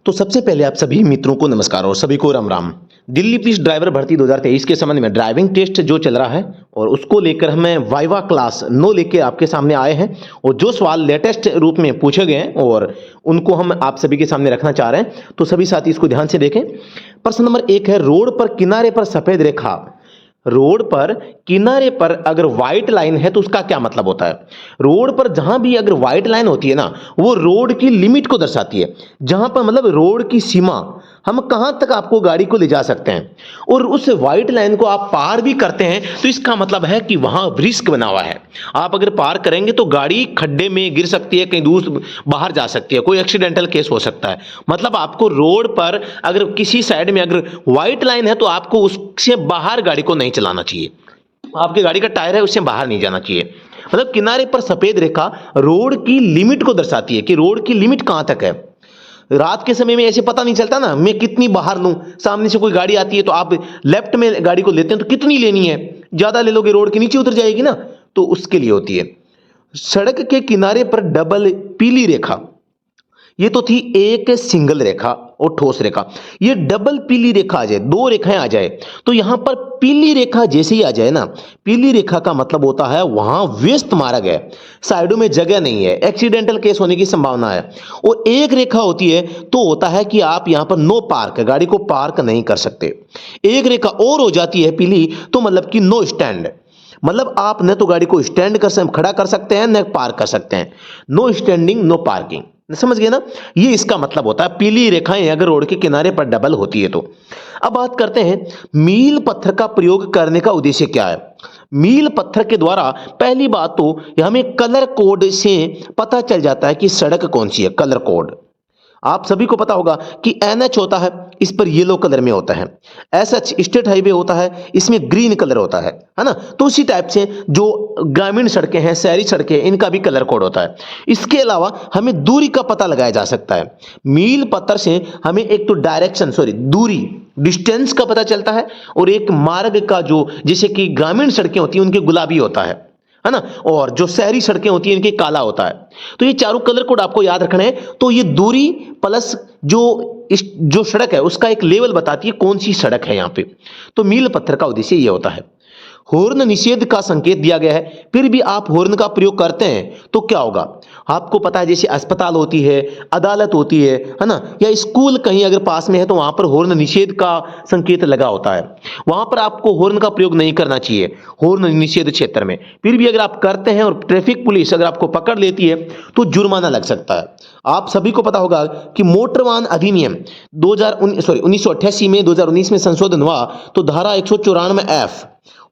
तो सबसे पहले आप सभी मित्रों को नमस्कार और सभी को राम राम। दिल्ली पुलिस ड्राइवर भर्ती 2023 के संबंध में ड्राइविंग टेस्ट जो चल रहा है और उसको लेकर हमें वाइवा क्लास 9 लेके आपके सामने आए हैं और जो सवाल लेटेस्ट रूप में पूछे गए हैं और उनको हम आप सभी के सामने रखना चाह रहे हैं, तो सभी साथी इसको ध्यान से देखें। प्रश्न नंबर 1 है, रोड पर किनारे पर सफेद रेखा, रोड पर किनारे पर अगर व्हाइट लाइन है तो उसका क्या मतलब होता है। रोड पर जहां भी अगर व्हाइट लाइन होती है ना, वो रोड की लिमिट को दर्शाती है, जहां पर मतलब रोड की सीमा, हम कहां तक आपको गाड़ी को ले जा सकते हैं। और उस व्हाइट लाइन को आप पार भी करते हैं तो इसका मतलब है कि वहां रिस्क बना हुआ है। आप अगर पार करेंगे तो गाड़ी खड्डे में गिर सकती है, कहीं दूर बाहर जा सकती है, कोई एक्सीडेंटल केस हो सकता है। मतलब आपको रोड पर अगर किसी साइड में अगर व्हाइट लाइन है तो आपको उससे बाहर गाड़ी को नहीं चलाना चाहिए, आपकी गाड़ी का टायर है उससे बाहर नहीं जाना चाहिए। मतलब किनारे पर सफेद रेखा रोड की लिमिट को दर्शाती है कि रोड की लिमिट कहां तक है। रात के समय में ऐसे पता नहीं चलता ना, मैं कितनी बाहर लूं, सामने से कोई गाड़ी आती है तो आप लेफ्ट में गाड़ी को लेते हैं तो कितनी लेनी है, ज्यादा ले लोगे रोड के नीचे उतर जाएगी ना, तो उसके लिए होती है। सड़क के किनारे पर डबल पीली रेखा, ये तो थी एक सिंगल रेखा और ठोस रेखा, ये डबल पीली रेखा आ जाए, दो रेखाएं आ जाए तो यहां पर पीली रेखा जैसे ही आ जाए ना, पीली रेखा का मतलब होता है वहां व्यस्त मार्ग है, साइडों में जगह नहीं है, एक्सीडेंटल केस होने की संभावना है। और एक रेखा होती है तो होता है कि आप यहां पर नो पार्क, गाड़ी को पार्क नहीं कर सकते। एक रेखा और हो जाती है पीली तो मतलब कि नो स्टैंड, मतलब आप न तो गाड़ी को स्टैंड कर खड़ा कर सकते हैं न पार्क कर सकते हैं, नो स्टैंडिंग नो पार्किंग। समझ गए ना, ये इसका मतलब होता है पीली रेखाएं अगर रोड के किनारे पर डबल होती है तो। अब बात करते हैं मील पत्थर का प्रयोग करने का उद्देश्य क्या है। मील पत्थर के द्वारा पहली बात तो हमें कलर कोड से पता चल जाता है कि सड़क कौन सी है। कलर कोड आप सभी को पता होगा कि NH होता है, इस पर येलो कलर में होता है, SH स्टेट हाईवे होता है, इसमें ग्रीन कलर होता है ना। तो उसी टाइप से जो ग्रामीण सड़कें हैं, शहरी सड़कें, इनका भी कलर कोड होता है। इसके अलावा हमें दूरी का पता लगाया जा सकता है। मील पत्थर से हमें एक तो दूरी डिस्टेंस का पता चलता है, और एक मार्ग का, जो जैसे कि ग्रामीण सड़कें होती हैं उनके गुलाबी होता है ना, और जो शहरी सड़कें होती हैं इनके काला होता है। तो ये चारों कलर कोड आपको याद रखने हैं। तो ये दूरी प्लस जो सड़क है उसका एक लेवल बताती है कौन सी सड़क है यहां पे। तो मील पत्थर का उद्देश्य ये होता है। हॉर्न निषेध का संकेत दिया गया है, फिर भी आप हॉर्न का प्रयोग करते हैं तो क्या होगा। आपको पता है जैसे अस्पताल होती है, अदालत होती है ना, या स्कूल कहीं अगर पास में है तो वहां पर हॉर्न निषेध का संकेत लगा होता है, वहां पर आपको हॉर्न का प्रयोग नहीं करना चाहिए हॉर्न निषेध क्षेत्र में। फिर भी अगर आप करते हैं और ट्रैफिक पुलिस अगर आपको पकड़ लेती है तो जुर्माना लग सकता है। आप सभी को पता होगा कि मोटर वाहन अधिनियम 1988 में 2019 में संशोधन हुआ तो धारा 194F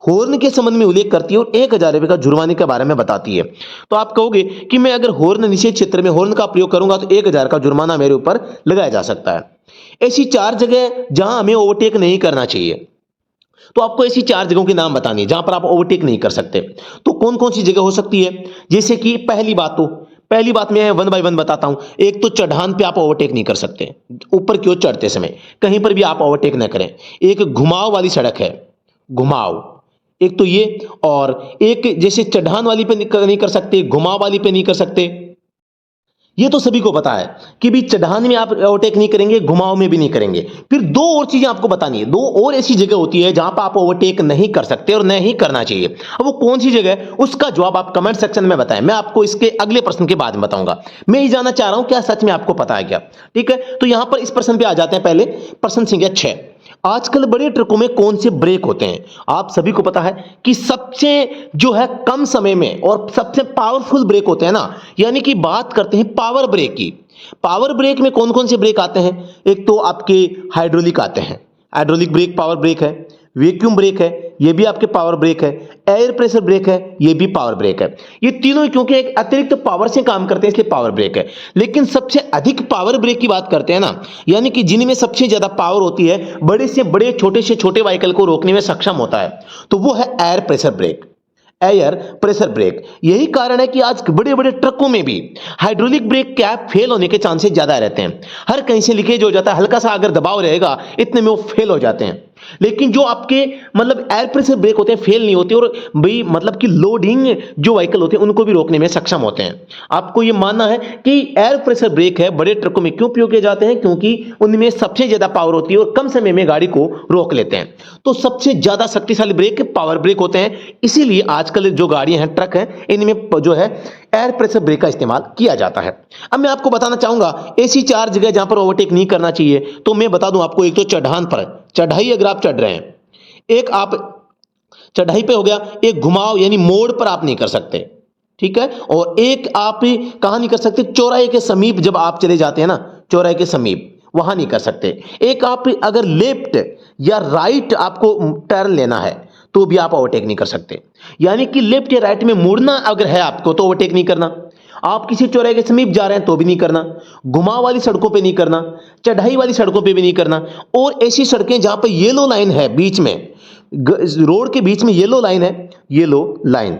हॉर्न के संबंध में उल्लेख करती है और 1000 रुपए का जुर्माने के बारे में बताती है। तो आप कहोगे कि मैं अगर हॉर्न निषेध क्षेत्र में हॉर्न का प्रयोग करूंगा तो 1000 का जुर्माना मेरे ऊपर लगाया जा सकता है। ऐसी 4 जगह जहां हमें ओवरटेक नहीं करना चाहिए, तो आपको ऐसी 4 जगहों के नाम बतानी है जहां पर आप ओवरटेक नहीं कर सकते। तो कौन कौन सी जगह हो सकती है, जैसे कि पहली बात मैं 1 बाय 1 बताता हूं। एक तो चढ़ान पे आप ओवरटेक नहीं कर सकते, ऊपर की ओर चढ़ते समय कहीं पर भी आप ओवरटेक ना करें। एक घुमाव वाली सड़क है, घुमाव, एक तो ये, और एक जैसे चढ़ान वाली पे नहीं कर सकते, घुमाव वाली पे नहीं कर सकते। ये तो सभी को पता है कि भी चढ़ान में आप ओवरटेक नहीं करेंगे, घुमाव में भी नहीं करेंगे। फिर 2 और चीजें आपको बतानी है, 2 और ऐसी जगह होती है जहां पर आप ओवरटेक नहीं कर सकते और नहीं करना चाहिए। अब वो कौन सी जगह है उसका जवाब आप कमेंट सेक्शन में बताएं, मैं आपको इसके अगले प्रश्न के बाद में बताऊंगा। मैं ये जानना चाह रहा हूं क्या सच में आपको पता है क्या। ठीक है, तो यहां पर इस प्रश्न पे आ जाते हैं। पहले प्रश्न संख्या 6, आजकल बड़े ट्रकों में कौन से ब्रेक होते हैं। आप सभी को पता है कि सबसे जो है कम समय में और सबसे पावरफुल ब्रेक होते हैं ना, यानी कि बात करते हैं पावर ब्रेक की। पावर ब्रेक में कौन कौन से ब्रेक आते हैं, एक तो आपके हाइड्रोलिक आते हैं, हाइड्रोलिक ब्रेक पावर ब्रेक है, वैक्यूम ब्रेक है, ये भी आपके पावर ब्रेक है, एयर प्रेशर ब्रेक है, ये भी पावर ब्रेक है। ये तीनों क्योंकि एक अतिरिक्त पावर से काम करते हैं इसलिए पावर ब्रेक है। लेकिन सबसे अधिक पावर ब्रेक की बात करते हैं ना, यानी कि जिनमें सबसे ज्यादा पावर होती है, बड़े से बड़े छोटे से छोटे व्हीकल को रोकने में सक्षम होता है, तो वो है air pressure brake, air pressure brake. यही कारण है कि आज बड़े बड़े ट्रकों में भी हाइड्रोलिक ब्रेक कैप फेल होने के चांसेस ज्यादा रहते हैं। हर कहीं से लीकेज हो जाता है, हल्का सा अगर दबाव रहेगा इतने में वो फेल हो जाते हैं। लेकिन जो आपके मतलब एयर प्रेशर ब्रेक होते हैं फेल नहीं होते, और भाई मतलब कि लोडिंग जो व्हीकल होते हैं उनको भी रोकने में सक्षम होते हैं। आपको ये मानना है कि एयर प्रेशर ब्रेक है बड़े ट्रकों में क्यों प्रयोग किए जाते हैं, क्योंकि उनमें सबसे ज्यादा पावर होती है और कम समय में गाड़ी को रोक लेते हैं। तो सबसे ज्यादा शक्तिशाली ब्रेक पावर ब्रेक होते हैं, इसीलिए आजकल जो गाड़ियां हैं, ट्रक हैं, इनमें जो है एयर प्रेशर ब्रेक का इस्तेमाल किया जाता है। अब मैं आपको बताना चाहूंगा ऐसी 4 जगह जहां पर ओवरटेक नहीं करना चाहिए, तो मैं बता दूं आपको। एक तो चढ़ान पर, चढ़ाई अगर आप चढ़ रहे हैं, एक आप चढ़ाई पे हो गया, एक घुमाव यानी मोड़ पर आप नहीं कर सकते, ठीक है। और एक आप कहां नहीं कर सकते, चौराहे के समीप जब आप चले जाते हैं ना, चौराहे के समीप वहां नहीं कर सकते। एक आप अगर लेफ्ट या राइट आपको टर्न लेना है तो भी आप ओवरटेक नहीं कर सकते, यानी कि लेफ्ट या राइट में मुड़ना अगर है आपको तो ओवरटेक नहीं करना। आप किसी चौराहे के समीप जा रहे हैं तो भी नहीं करना, घुमाव वाली सड़कों पे नहीं करना, चढ़ाई वाली सड़कों पे भी नहीं करना। और ऐसी सड़कें जहां पर येलो लाइन है, बीच में रोड के बीच में येलो लाइन है, येलो लाइन,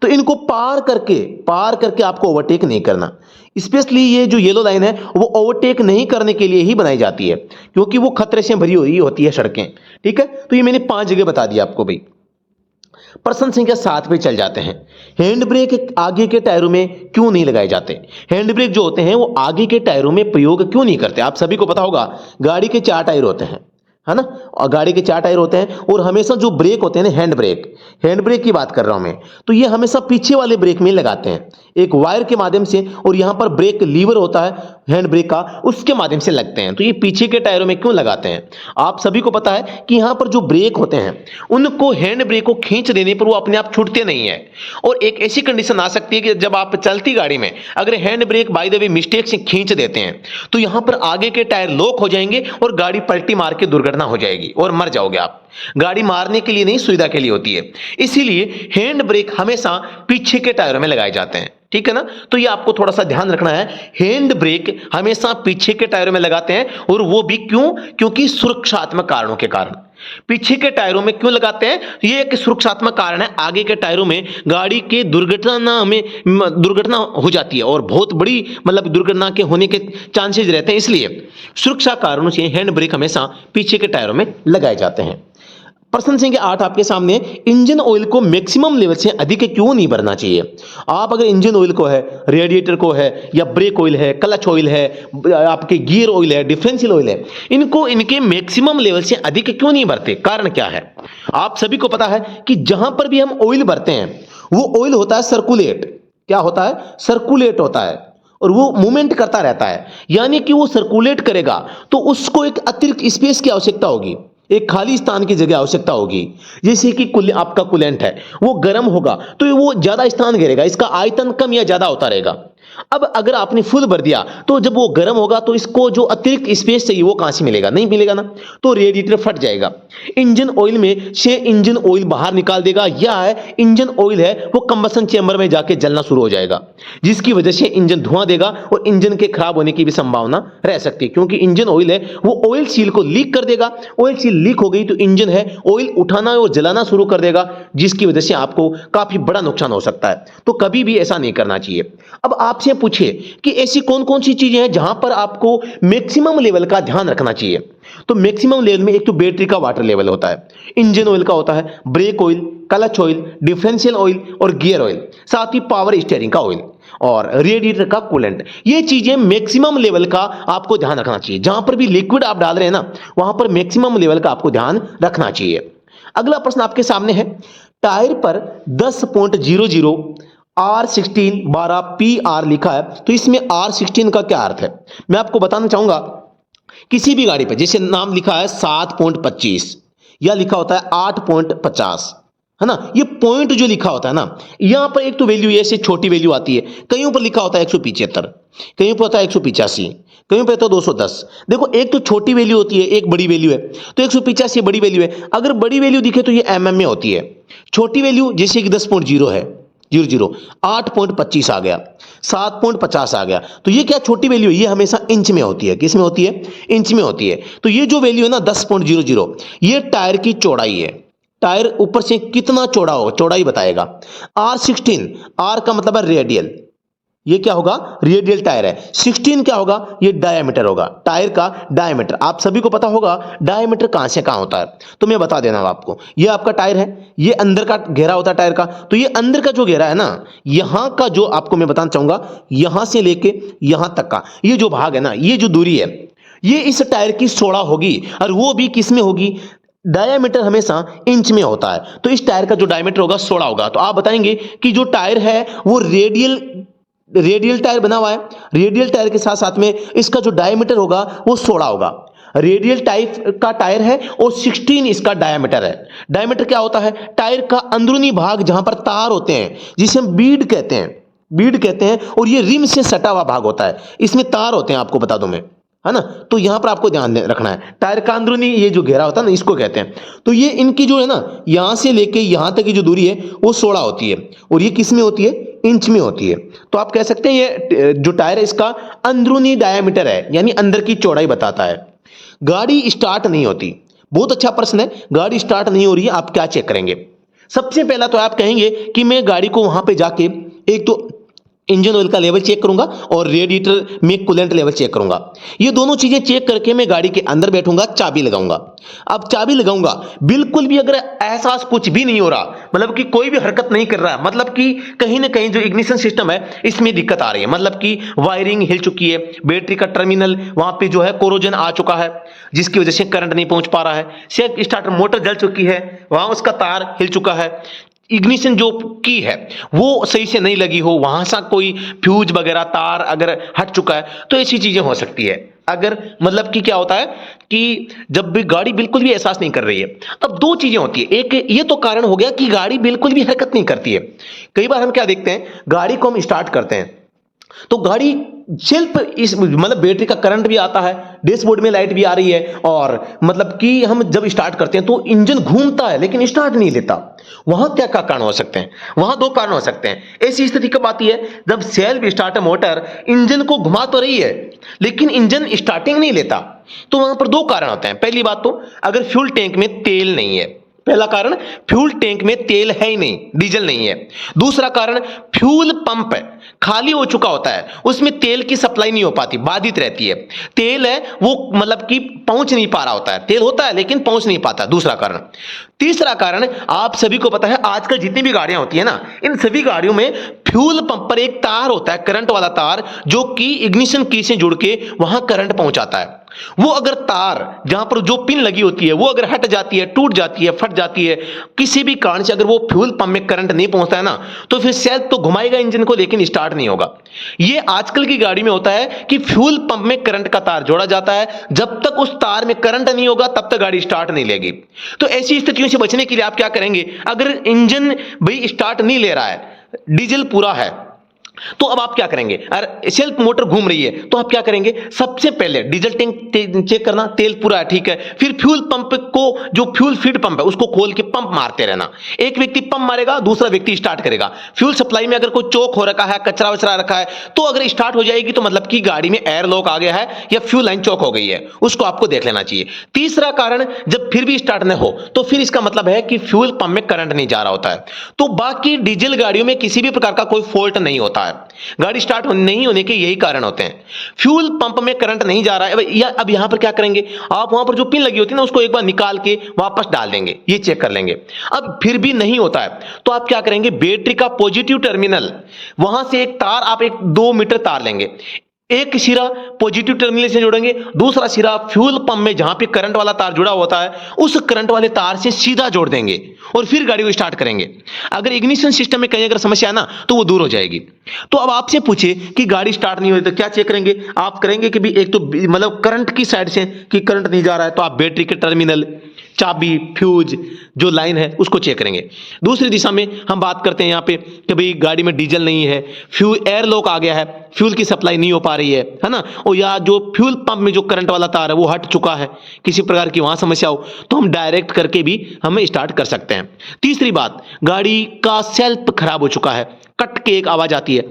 तो इनको पार करके आपको ओवरटेक नहीं करना। स्पेशली ये जो येलो लाइन है वो ओवरटेक नहीं करने के लिए ही बनाई जाती है, क्योंकि वो खतरे से भरी हुई होती है सड़कें, ठीक है। तो ये मैंने 5 जगह बता दिया आपको भाई। प्रश्न संख्या 7 पे चल जाते हैं। हैंड ब्रेक आगे के टायरों में क्यों नहीं लगाए जाते? हैंड ब्रेक जो होते हैं वो आगे के टायरों में प्रयोग क्यों नहीं करते? आप सभी को पता होगा गाड़ी के 4 टायर होते हैं, है ना, और गाड़ी के 4 टायर होते हैं, और हमेशा जो ब्रेक होते हैं ना, हैंड ब्रेक की बात कर रहा हूं मैं, तो ये हमेशा पीछे वाले ब्रेक में लगाते हैं एक वायर के माध्यम से, और यहां पर ब्रेक लीवर होता है हैंड ब्रेक का, उसके माध्यम से लगते हैं। तो ये पीछे के टायरों में क्यों लगाते हैं? आप सभी को पता है कि यहां पर जो ब्रेक होते हैं उनको, हैंड ब्रेक को खींच देने पर वो अपने आप छूटते नहीं है। और एक ऐसी कंडीशन आ सकती है कि जब आप चलती गाड़ी में अगर hand brake by the way mistake से खींच देते हैं तो यहां पर आगे के टायर लॉक हो जाएंगे और गाड़ी पलटी मार के दुर्घटना हो जाएगी और मर जाओगे आप। गाड़ी मारने के लिए नहीं, सुविधा के लिए होती है, इसीलिए हैंड ब्रेक हमेशा पीछे के टायरों में लगाए जाते हैं, ठीक है ना। तो ये आपको थोड़ा सा ध्यान रखना है, हैंड ब्रेक हमेशा पीछे के टायरों में लगाते हैं, और वो भी क्यों? क्योंकि सुरक्षात्मक कारणों के कारण। पीछे के टायरों में क्यों लगाते हैं? ये एक सुरक्षात्मक कारण है। आगे के टायरों में गाड़ी के दुर्घटना हो जाती है और बहुत बड़ी मतलब दुर्घटना के होने के चांसेस रहते हैं, इसलिए सुरक्षा कारणों से हैंड ब्रेक हमेशा पीछे के टायरों में लगाए जाते हैं। प्रश्न संख्या 8 आपके सामने, इंजन ऑयल को मैक्सिमम लेवल से अधिक क्यों नहीं भरना चाहिए? आप अगर इंजन ऑयल को है, रेडिएटर को है, या ब्रेक ऑयल है, क्लच ऑयल है, आपके गियर ऑयल है, डिफरेंशियल ऑयल है, इनको इनके मैक्सिमम लेवल से अधिक क्यों नहीं भरते? कारण क्या है? आप सभी को पता है कि जहां पर भी हम ऑयल भरते हैं वो ऑयल होता है सर्कुलेट। क्या होता है? सर्कुलेट होता है, और वो मूवमेंट करता रहता है, यानी कि वो सर्कुलेट करेगा तो उसको एक अतिरिक्त स्पेस की आवश्यकता होगी, एक खाली स्थान की जगह आवश्यकता होगी। जैसे कि आपका कूलेंट है, वो गर्म होगा तो वो ज्यादा स्थान घेरेगा, इसका आयतन कम या ज्यादा होता रहेगा। अब अगर आपने फुल भर दिया तो जब वो गर्म होगा तो इसको जो अतिरिक्त स्पेस चाहिए वो कहां से मिलेगा? नहीं मिलेगा ना, तो रेडिएटर फट जाएगा। इंजन ऑयल में से इंजन ऑयल बाहर निकाल देगा, या इंजन ऑयल है वो कंबसन चेंबर में जाके जलना शुरू हो जाएगा, जिसकी वजह से इंजन धुआं देगा और इंजन के खराब होने की भी संभावना रह सकती है, क्योंकि इंजन ऑयल है वो ऑयल सील को लीक कर देगा। ऑयल सील लीक हो गई तो इंजन है ऑयल उठाना और जलाना शुरू कर देगा, जिसकी वजह से आपको काफी बड़ा नुकसान हो सकता है। तो कभी भी ऐसा नहीं करना चाहिए। अब आपसे पूछिए कि ऐसी कौन कौन सी चीजें हैं जहां पर आपको मैक्सिमम लेवल का ध्यान रखना चाहिए? तो मैक्सिमम लेवल में एक तो बैटरी का वाटर लेवल होता है, इंजन ऑयल का होता है, brake oil, clutch oil, differential oil और गियर ऑयल, साथ ही पावर स्टीयरिंग का ऑयल और रेडिएटर का कूलेंट। ये चीजें मैक्सिमम लेवल का आपको ध्यान रखना चाहिए। जहां पर भी लिक्विड आप डाल रहे हैं ना, वहां पर मैक्सिमम लेवल का आपको ध्यान रखना चाहिए। अगला प्रश्न आपके सामने है, टायर पर 10.00 R16 12 PR लिखा है, तो इसमें R16 का क्या अर्थ है? मैं आपको बताना चाहूंगा, किसी भी गाड़ी पर जैसे नाम लिखा है 7.25 या लिखा होता है 8.50, है ना, ये पॉइंट जो लिखा होता है ना, यहां पर एक तो वैल्यू ऐसे छोटी वैल्यू आती है, कहीं पर लिखा होता है 175, कहीं पर होता है 185, कहीं पर तो 210। देखो, एक तो छोटी वैल्यू होती है, एक बड़ी वैल्यू है, तो 185 बड़ी वैल्यू है। अगर बड़ी वैल्यू दिखे तो ये mm में होती है, छोटी वैल्यू जैसे कि 10.0 है, 00, 8.25 आ गया, 7.50 आ गया, तो ये क्या छोटी वैल्यू है? ये हमेशा इंच में होती है। किस में होती है? इंच में होती है। तो ये जो वैल्यू है ना 10.00, ये टायर की चौड़ाई है। टायर ऊपर से कितना चौड़ा होगा, चौड़ाई बताएगा। R16, R का मतलब है रेडियल, ये क्या होगा, रेडियल टायर है। 16 क्या होगा, ये डायमीटर होगा, टायर का डायमीटर। आप सभी को पता होगा डायमीटर कहां से कहां होता है, तो मैं बता देना आपको। ये आपका टायर है, ये अंदर का घेरा होता है टायर का, तो ये अंदर का जो घेरा है ना, यहां का जो आपको मैं बताना चाहूंगा, यहां से लेके यहां तक का ये जो भाग है ना, ये जो दूरी है, ये इस टायर की 16 होगी। और वो भी किस में होगी, डायमीटर हमेशा इंच में होता है, तो इस टायर का जो डायमीटर होगा 16 होगा। तो आप बताएंगे कि जो टायर है वो रेडियल टायर बना हुआ है, रेडियल टायर के साथ साथ में इसका जो डायमीटर होगा वो 16 होगा। रेडियल टाइप का टायर है और 16 इसका डायमीटर है। डायमीटर क्या होता है, टायर का अंदरूनी भाग जहां पर तार होते हैं, जिसे हम बीड कहते हैं, और ये रिम से सटा हुआ भाग होता है, इसमें तार होते हैं, आपको बता दूं मैं, है ना। तो यहां पर आपको ध्यान रखना है, टायर का अंदरूनी ये जो घेरा होता है ना, इसको कहते हैं। तो ये इनकी जो है ना, यहां से लेके यहां तक की जो दूरी है वो 16 होती है, और ये किस में होती है, इंच में होती है। तो आप कह सकते हैं ये जो टायर है इसका अंदरूनी डायमीटर है, यानी अंदर की चौड़ाई बताता है। गाड़ी स्टार्ट नहीं होती, बहुत अच्छा प्रश्न है, गाड़ी स्टार्ट नहीं हो रही है, आप क्या चेक करेंगे। सबसे पहला तो आप कहेंगे कि मैं गाड़ी को वहां पे जाके एक तो इंजन ऑयल का लेवल चेक करूंगा और रेडिएटर में कूलेंट लेवल चेक करूंगा। ये दोनों चीजें चेक करके मैं गाड़ी के अंदर बैठूंगा, चाबी लगाऊंगा। अब चाबी लगाऊंगा, बिल्कुल भी अगर एहसास कुछ भी नहीं हो रहा, मतलब कि कोई भी हरकत नहीं कर रहा है, मतलब कि कहीं ना कहीं जो इग्निशन सिस्टम है इसमें दिक्कत आ रही है, मतलब कि वायरिंग हिल चुकी है, बैटरी का टर्मिनल वहां पे जो है कोरोजन आ चुका है, जिसकी वजह से करंट नहीं पहुंच पा रहा है, सेल्फ स्टार्टर मोटर जल चुकी है, वहां उसका तार हिल चुका है, इग्निशन जो की है वो सही से नहीं लगी हो, वहां सा कोई फ्यूज वगैरह तार अगर हट चुका है, तो ऐसी चीजें हो सकती है। अगर मतलब कि क्या होता है कि जब भी गाड़ी बिल्कुल भी एहसास नहीं कर रही है। अब दो चीजें होती है, एक ये तो कारण हो गया कि गाड़ी बिल्कुल भी हरकत नहीं करती है। कई बार हम क्या देखते हैं, गाड़ी को हम स्टार्ट करते हैं तो गाड़ी सेल्फ इस मतलब बैटरी का करंट भी आता है, डैशबोर्ड में लाइट भी आ रही है, और मतलब कि हम जब स्टार्ट करते हैं तो इंजन घूमता है लेकिन स्टार्ट नहीं लेता। वहां क्या क्या कारण हो सकते हैं, वहां दो कारण हो सकते हैं। ऐसी स्थिति कब आती है, जब सेल्फ स्टार्टर मोटर इंजन को घुमा तो रही है लेकिन इंजन स्टार्टिंग नहीं लेता। तो वहां पर दो कारण होते हैं। पहली बात तो अगर फ्यूल टैंक में तेल नहीं है, पहला कारण फ्यूल टैंक में तेल है ही नहीं, डीजल नहीं है। दूसरा कारण फ्यूल पंप है, खाली हो चुका होता है, उसमें तेल की सप्लाई नहीं हो पाती, बाधित रहती है। तेल है वो मतलब कि पहुंच नहीं पा रहा होता है, तेल होता है लेकिन पहुंच नहीं पाता, दूसरा कारण। तीसरा कारण, आप सभी को पता है आजकल जितनी भी गाड़ियां होती है ना, इन सभी गाड़ियों में फ्यूल पंप पर एक तार होता है, करंट वाला तार, जो कि इग्निशन की से जुड़ के वहां करंट पहुंचाता है। वो अगर तार जहां पर जो पिन लगी होती है वो अगर हट जाती है, टूट जाती है, फट जाती है, किसी भी कारण से अगर वो फ्यूल पंप में करंट नहीं पहुंचता है ना, तो फिर सेल्फ तो घुमाएगा इंजन को लेकिन स्टार्ट नहीं होगा। ये आजकल की गाड़ी में होता है कि फ्यूल पंप में करंट का तार जोड़ा जाता है, जब तक उस तार में करंट नहीं होगा तब तक गाड़ी स्टार्ट नहीं लेगी। तो ऐसी स्थितियों से बचने के लिए आप क्या करेंगे, अगर इंजन भाई स्टार्ट नहीं ले रहा है, डीजल पूरा है, तो अब आप क्या करेंगे, अगर सेल्फ मोटर घूम रही है तो आप क्या करेंगे, सबसे पहले डीजल टैंक चेक करना, तेल पूरा है, ठीक है। फिर फ्यूल पंप को, जो फ्यूल फीड पंप है उसको खोल के पंप मारते रहना। एक व्यक्ति पंप मारेगा, दूसरा व्यक्ति स्टार्ट करेगा। फ्यूल सप्लाई में अगर कोई चोक हो रखा है, कचरा वचरा रखा है, तो अगर स्टार्ट हो जाएगी तो मतलब कि गाड़ी में एयर लॉक आ गया है या फ्यूल लाइन चोक हो गई है, उसको आपको देख लेना चाहिए। तीसरा कारण, जब फिर भी स्टार्ट न हो तो फिर इसका मतलब है कि फ्यूल पंप में करंट नहीं जा रहा होता है। तो बाकी डीजल गाड़ियों में किसी भी प्रकार का कोई फॉल्ट नहीं होता है, गाड़ी स्टार्ट नहीं होने के यही कारण होते हैं। फ्यूल पंप में करंट नहीं जा रहा है, या अब यहां पर क्या करेंगे, आप वहां पर जो पिन लगी होती है ना उसको एक बार निकाल के वापस डाल देंगे, ये चेक कर लेंगे। अब फिर भी नहीं होता है तो आप क्या करेंगे, बैटरी का पॉजिटिव टर्मिनल, वहां से एक तार, आप एक 2 मीटर तार लेंगे, एक सिरा पॉजिटिव टर्मिनल से जोड़ेंगे, दूसरा सिरा फ्यूल पंप में जहां पे करंट वाला तार जुड़ा होता है उस करंट वाले तार से सीधा जोड़ देंगे और फिर गाड़ी को स्टार्ट करेंगे। अगर इग्निशन सिस्टम में कहीं अगर समस्या है ना तो वो दूर हो जाएगी। तो अब आपसे पूछे कि गाड़ी स्टार्ट नहीं हो रही तो क्या चेक करेंगे, आप करेंगे कि भी एक तो मतलब करंट की साइड से कि करंट नहीं जा रहा है तो आप बैटरी के टर्मिनल, चाबी, फ्यूज जो लाइन है उसको चेक करेंगे। दूसरी दिशा में हम बात करते हैं यहाँ पे कि भाई गाड़ी में डीजल नहीं है, फ्यूल एयर लॉक आ गया है, फ्यूल की सप्लाई नहीं हो पा रही है ना, और या जो फ्यूल पंप में जो करंट वाला तार है वो हट चुका है, किसी प्रकार की वहां समस्या हो तो हम डायरेक्ट करके भी हम स्टार्ट कर सकते हैं। तीसरी बात, गाड़ी का सेल्फ खराब हो चुका है, कट के एक आवाज आती है,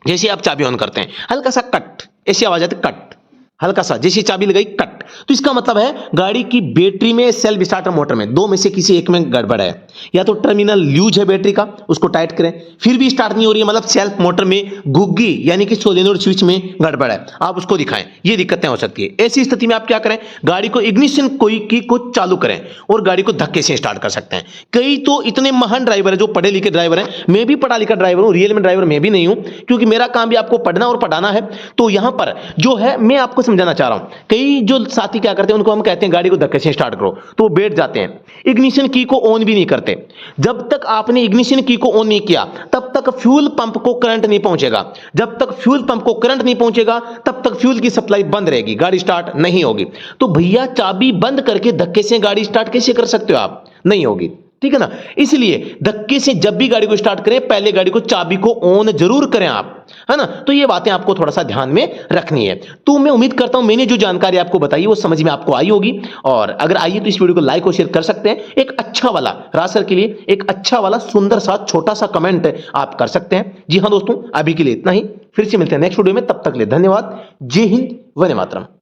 जैसे आप चाबी ऑन करते हैं हल्का सा कट, ऐसी आवाज आती है, कट, हल्का सा जैसी चाबी लगाई कट, तो इसका मतलब है गाड़ी की बैटरी में, सेल्फ स्टार्टर मोटर में, दो में से किसी एक में गड़बड़ है। या तो टर्मिनल लूज है बैटरी का, उसको टाइट करें, फिर भी स्टार्ट नहीं हो रही है, मतलब सेल्फ मोटर में गुग्गी यानी कि सोलेनोइड स्विच में गड़बड़ है, आप उसको दिखाएं। ये दिक्कतें हो सकती है। ऐसी स्थिति में आप क्या करें, गाड़ी को इग्निशन की को चालू करें और गाड़ी को धक्के से स्टार्ट कर सकते हैं। कई तो इतने महान ड्राइवर है जो पढ़े लिखे ड्राइवर हैं, मैं भी पढ़ा लिखा ड्राइवर हूं, रियल में ड्राइवर मैं भी नहीं हूं, क्योंकि मेरा काम भी आपको पढ़ना और पढ़ाना है। तो यहां पर जो है मैं आपको समझाना चाह रहा हूं, कई जो साथी क्या करते हैं, उनको हम कहते हैं गाड़ी को धक्के से स्टार्ट करो, तो वो बैठ जाते हैं, इग्निशन की को ऑन भी नहीं करते। जब तक आपने इग्निशन की को ऑन नहीं किया तब तक फ्यूल पंप को करंट नहीं पहुंचेगा, जब तक फ्यूल पंप को करंट नहीं पहुंचेगा तब तक फ्यूल की सप्लाई बंद रहेगी, गाड़ी स्टार्ट नहीं होगी। तो भैया चाबी बंद करके धक्के से गाड़ी स्टार्ट कैसे कर सकते हो आप, नहीं होगी, ठीक है ना। इसलिए धक्के से जब भी गाड़ी को स्टार्ट करें, पहले गाड़ी को चाबी को ऑन जरूर करें आप, है ना। तो ये बातें आपको थोड़ा सा ध्यान में रखनी है। तो मैं उम्मीद करता हूं मैंने जो जानकारी आपको बताई वो समझ में आपको आई होगी, और अगर आई है तो इस वीडियो को लाइक और शेयर कर सकते हैं। एक अच्छा वाला रासर के लिए एक अच्छा वाला सुंदर सा छोटा सा कमेंट आप कर सकते हैं। जी हां दोस्तों, अभी के लिए इतना ही, फिर से मिलते हैं नेक्स्ट वीडियो में, तब तक के लिए धन्यवाद। जय हिंद, वंदे मातरम।